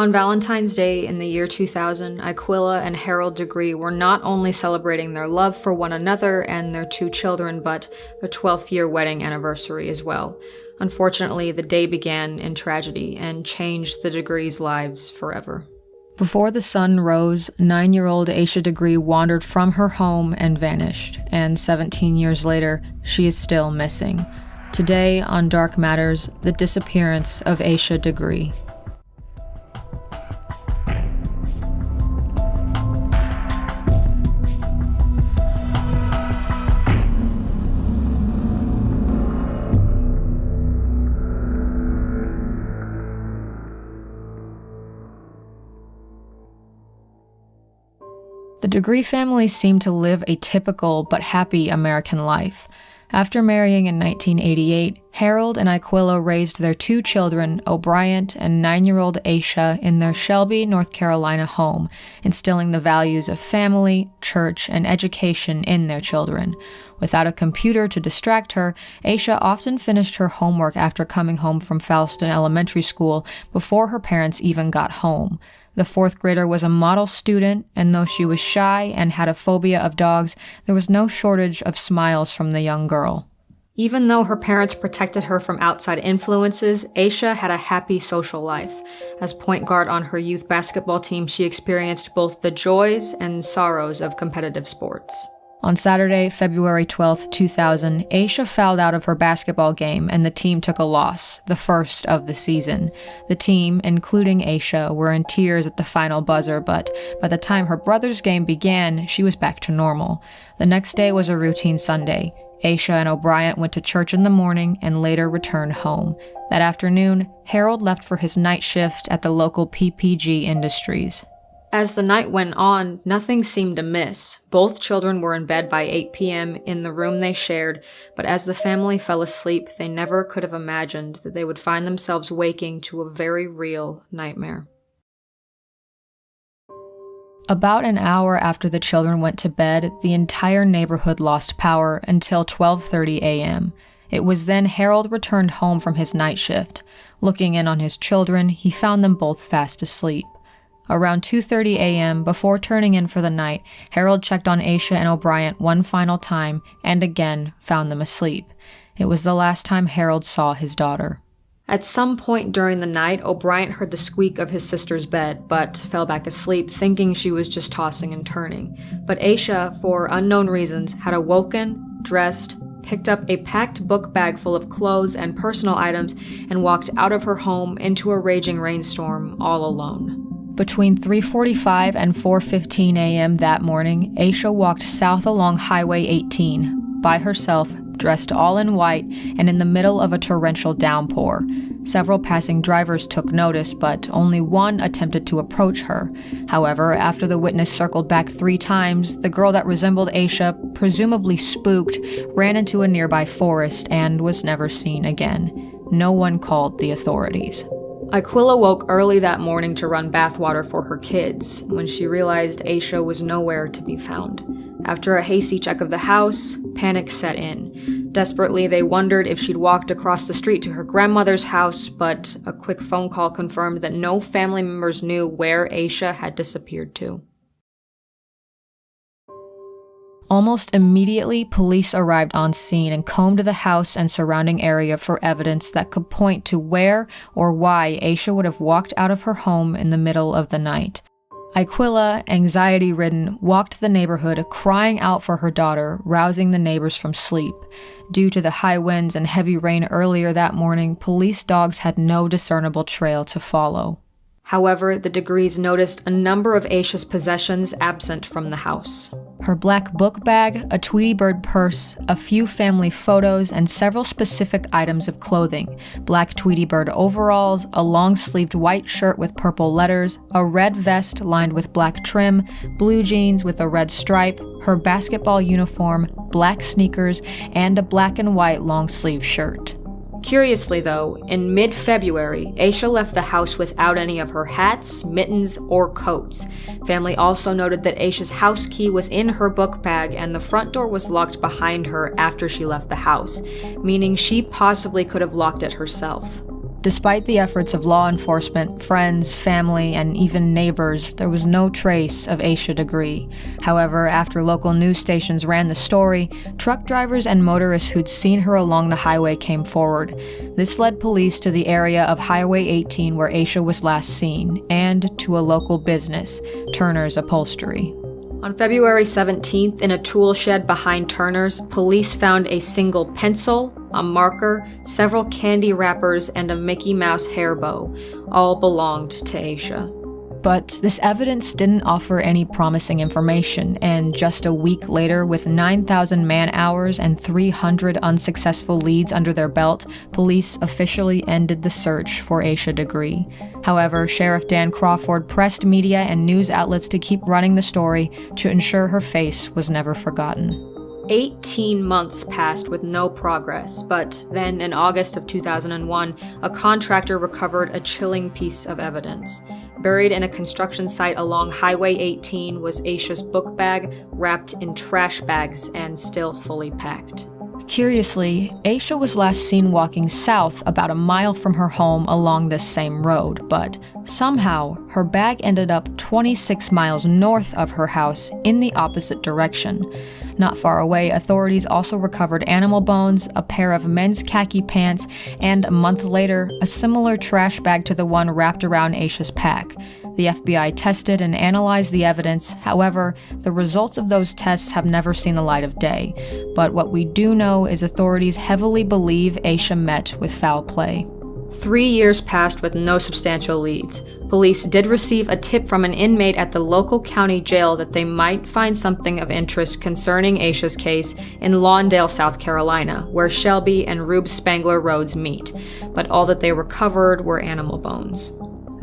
On Valentine's Day in the year 2000, Cayleigh and Harold Degree were not only celebrating their love for one another and their 2 children, but their 12th year wedding anniversary as well. Unfortunately, the day began in tragedy and changed the Degrees' lives forever. Before the sun rose, 9-year-old Asha Degree wandered from her home and vanished, and 17 years later, she is still missing. Today on Dark Matters, the disappearance of Asha Degree. The Degree family seemed to live a typical but happy American life. After marrying in 1988, Harold and Cayleigh raised their 2 children, O'Brien and 9-year-old Asha, in their Shelby, North Carolina home, instilling the values of family, church, and education in their children. Without a computer to distract her, Asha often finished her homework after coming home from Falston Elementary School before her parents even got home. The 4th grader was a model student, and though she was shy and had a phobia of dogs, there was no shortage of smiles from the young girl. Even though her parents protected her from outside influences, Asha had a happy social life. As point guard on her youth basketball team, she experienced both the joys and sorrows of competitive sports. On Saturday, February 12, 2000, Asha fouled out of her basketball game and the team took a loss, the first of the season. The team, including Asha, were in tears at the final buzzer, but by the time her brother's game began, she was back to normal. The next day was a routine Sunday. Asha and O'Brien went to church in the morning and later returned home. That afternoon, Harold left for his night shift at the local PPG Industries. As the night went on, nothing seemed amiss. Both children were in bed by 8 p.m. in the room they shared, but as the family fell asleep, they never could have imagined that they would find themselves waking to a very real nightmare. About an hour after the children went to bed, the entire neighborhood lost power until 12:30 a.m. It was then Harold returned home from his night shift. Looking in on his children, he found them both fast asleep. Around 2:30 a.m., before turning in for the night, Harold checked on Asha and O'Brien one final time and again found them asleep. It was the last time Harold saw his daughter. At some point during the night, O'Brien heard the squeak of his sister's bed, but fell back asleep, thinking she was just tossing and turning. But Asha, for unknown reasons, had awoken, dressed, picked up a packed book bag full of clothes and personal items, and walked out of her home into a raging rainstorm all alone. Between 3:45 and 4:15 a.m. that morning, Asha walked south along Highway 18, by herself, dressed all in white, and in the middle of a torrential downpour. Several passing drivers took notice, but only one attempted to approach her. However, after the witness circled back 3 times, the girl that resembled Asha, presumably spooked, ran into a nearby forest and was never seen again. No one called the authorities. Cayleigh woke early that morning to run bathwater for her kids, when she realized Asha was nowhere to be found. After a hasty check of the house, panic set in. Desperately, they wondered if she'd walked across the street to her grandmother's house, but a quick phone call confirmed that no family members knew where Asha had disappeared to. Almost immediately, police arrived on scene and combed the house and surrounding area for evidence that could point to where or why Asha would have walked out of her home in the middle of the night. Cayleigh, anxiety-ridden, walked the neighborhood crying out for her daughter, rousing the neighbors from sleep. Due to the high winds and heavy rain earlier that morning, police dogs had no discernible trail to follow. However, the Degrees noticed a number of Asha's possessions absent from the house. Her black book bag, a Tweety Bird purse, a few family photos, and several specific items of clothing. Black Tweety Bird overalls, a long-sleeved white shirt with purple letters, a red vest lined with black trim, blue jeans with a red stripe, her basketball uniform, black sneakers, and a black and white long-sleeve shirt. Curiously though, in mid-February, Asha left the house without any of her hats, mittens, or coats. Family also noted that Asha's house key was in her book bag and the front door was locked behind her after she left the house, meaning she possibly could have locked it herself. Despite the efforts of law enforcement, friends, family, and even neighbors, there was no trace of Asha Degree. However, after local news stations ran the story, truck drivers and motorists who'd seen her along the highway came forward. This led police to the area of Highway 18 where Asha was last seen, and to a local business, Turner's Upholstery. On February 17th, in a tool shed behind Turner's, police found a single pencil, a marker, several candy wrappers, and a Mickey Mouse hair bow. All belonged to Asha. But this evidence didn't offer any promising information, and just a week later, with 9,000 man-hours and 300 unsuccessful leads under their belt, police officially ended the search for Asha Degree. However, Sheriff Dan Crawford pressed media and news outlets to keep running the story to ensure her face was never forgotten. 18 months passed with no progress, but then in August of 2001, a contractor recovered a chilling piece of evidence. Buried in a construction site along Highway 18 was Asha's book bag, wrapped in trash bags and still fully packed. Curiously, Asha was last seen walking south about a mile from her home along this same road, but somehow her bag ended up 26 miles north of her house in the opposite direction. Not far away, authorities also recovered animal bones, a pair of men's khaki pants, and a month later, a similar trash bag to the one wrapped around Asha's pack. The FBI tested and analyzed the evidence. However, the results of those tests have never seen the light of day. But what we do know is authorities heavily believe Asha met with foul play. 3 years passed with no substantial leads. Police did receive a tip from an inmate at the local county jail that they might find something of interest concerning Asha's case in Lawndale, South Carolina, where Shelby and Rube Spangler roads meet. But all that they recovered were animal bones.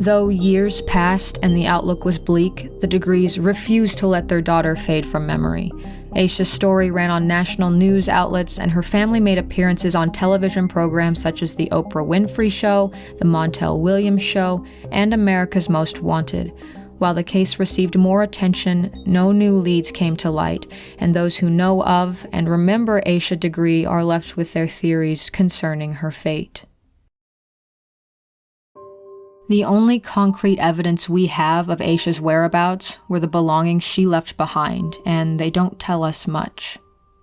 Though years passed and the outlook was bleak, the Degrees refused to let their daughter fade from memory. Asha's story ran on national news outlets, and her family made appearances on television programs such as The Oprah Winfrey Show, The Montel Williams Show, and America's Most Wanted. While the case received more attention, no new leads came to light, and those who know of and remember Asha Degree are left with their theories concerning her fate. The only concrete evidence we have of Asha's whereabouts were the belongings she left behind, and they don't tell us much.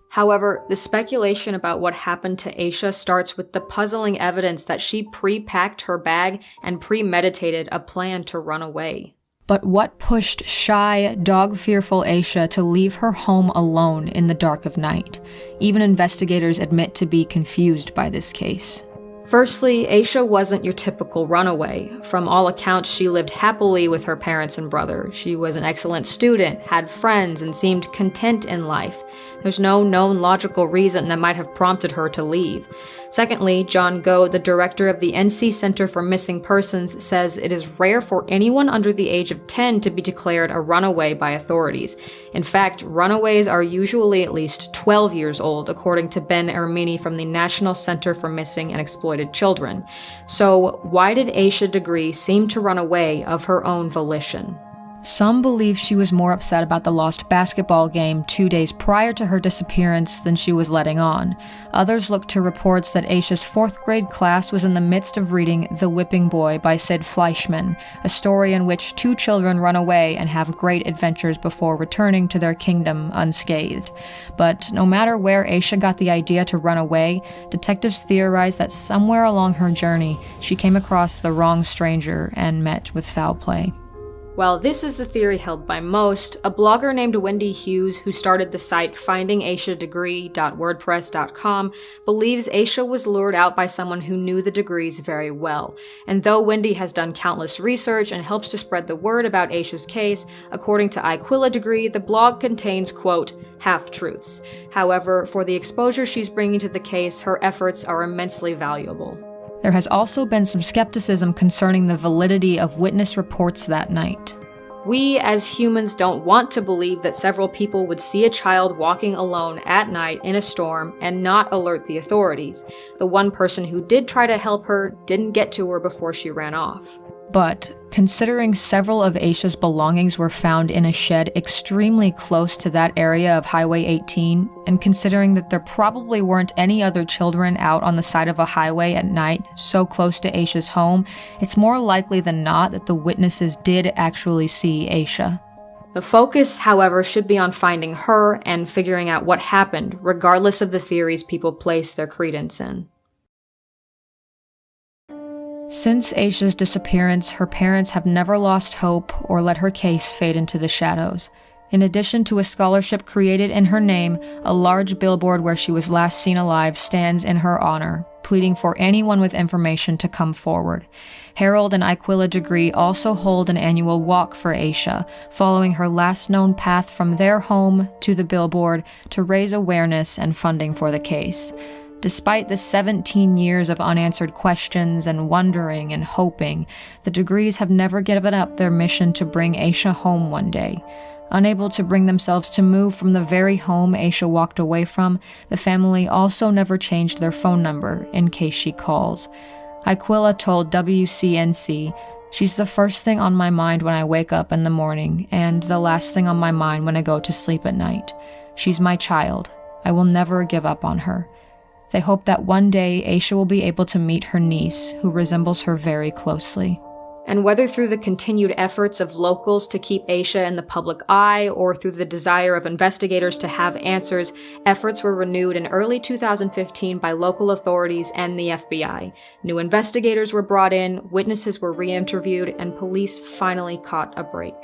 However, the speculation about what happened to Asha starts with the puzzling evidence that she pre-packed her bag and premeditated a plan to run away. But what pushed shy, dog-fearful Asha to leave her home alone in the dark of night? Even investigators admit to be confused by this case. Firstly, Asha wasn't your typical runaway. From all accounts, she lived happily with her parents and brother. She was an excellent student, had friends, and seemed content in life. There's no known logical reason that might have prompted her to leave. Secondly, John Goh, the director of the NC Center for Missing Persons, says it is rare for anyone under the age of 10 to be declared a runaway by authorities. In fact, runaways are usually at least 12 years old, according to Ben Ermini from the National Center for Missing and Exploited Children. So, why did Asha Degree seem to run away of her own volition? Some believe she was more upset about the lost basketball game 2 days prior to her disappearance than she was letting on. Others look to reports that Asha's 4th grade class was in the midst of reading The Whipping Boy by Sid Fleischman, a story in which 2 children run away and have great adventures before returning to their kingdom unscathed. But no matter where Asha got the idea to run away, detectives theorize that somewhere along her journey, she came across the wrong stranger and met with foul play. While this is the theory held by most, a blogger named Wendy Hughes, who started the site findingashadegree.wordpress.com, believes Asha was lured out by someone who knew the Degrees very well. And though Wendy has done countless research and helps to spread the word about Asha's case, according to Aquila Degree, the blog contains, quote, half-truths. However, for the exposure she's bringing to the case, her efforts are immensely valuable. There has also been some skepticism concerning the validity of witness reports that night. We, as humans, don't want to believe that several people would see a child walking alone at night in a storm and not alert the authorities. The one person who did try to help her didn't get to her before she ran off. But considering several of Asha's belongings were found in a shed extremely close to that area of Highway 18, and considering that there probably weren't any other children out on the side of a highway at night so close to Asha's home, it's more likely than not that the witnesses did actually see Asha. The focus, however, should be on finding her and figuring out what happened, regardless of the theories people place their credence in. Since Asha's disappearance, her parents have never lost hope or let her case fade into the shadows. In addition to a scholarship created in her name, a large billboard where she was last seen alive stands in her honor, pleading for anyone with information to come forward. Harold and Cayleigh Degree also hold an annual walk for Asha, following her last known path from their home to the billboard to raise awareness and funding for the case. Despite the 17 years of unanswered questions and wondering and hoping, the Degrees have never given up their mission to bring Asha home one day. Unable to bring themselves to move from the very home Asha walked away from, the family also never changed their phone number in case she calls. Cayleigh told WCNC, "She's the first thing on my mind when I wake up in the morning, and the last thing on my mind when I go to sleep at night. She's my child. I will never give up on her." They hope that one day Asha will be able to meet her niece, who resembles her very closely. And whether through the continued efforts of locals to keep Asha in the public eye or through the desire of investigators to have answers, efforts were renewed in early 2015 by local authorities and the FBI. New investigators were brought in, witnesses were re-interviewed, and police finally caught a break.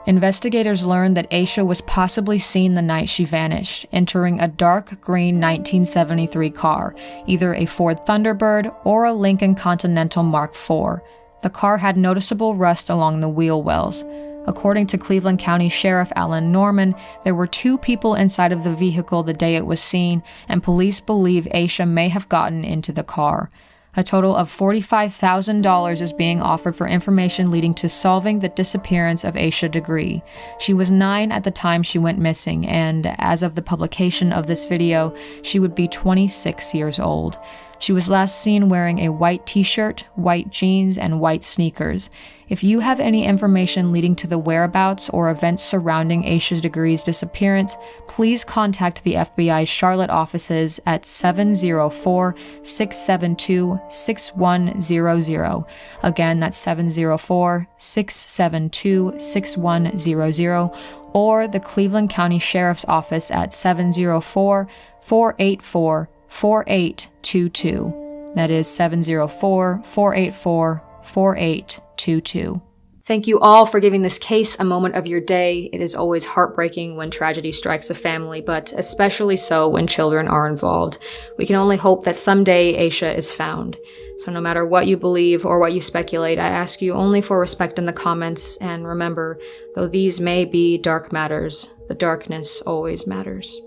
Investigators learned that Asha was possibly seen the night she vanished, entering a dark green 1973 car, either a Ford Thunderbird or a Lincoln Continental Mark IV. The car had noticeable rust along the wheel wells. According to Cleveland County Sheriff Alan Norman, there were 2 people inside of the vehicle the day it was seen, and police believe Asha may have gotten into the car. A total of $45,000 is being offered for information leading to solving the disappearance of Asha Degree. She was 9 at the time she went missing, and as of the publication of this video, she would be 26 years old. She was last seen wearing a white t-shirt, white jeans, and white sneakers. If you have any information leading to the whereabouts or events surrounding Asha Degree's disappearance, please contact the FBI's Charlotte offices at 704-672-6100. Again, that's 704-672-6100, or the Cleveland County Sheriff's Office at 704-484-4822. That is 704-484-4822. Thank you all for giving this case a moment of your day. It is always heartbreaking when tragedy strikes a family, but especially so when children are involved. We can only hope that someday Asha is found. So no matter what you believe or what you speculate, I ask you only for respect in the comments, and remember, though these may be dark matters, the darkness always matters.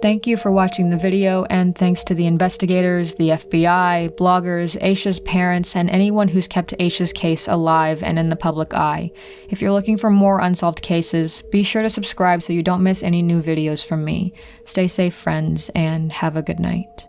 Thank you for watching the video, and thanks to the investigators, the FBI, bloggers, Asha's parents, and anyone who's kept Asha's case alive and in the public eye. If you're looking for more unsolved cases, be sure to subscribe so you don't miss any new videos from me. Stay safe, friends, and have a good night.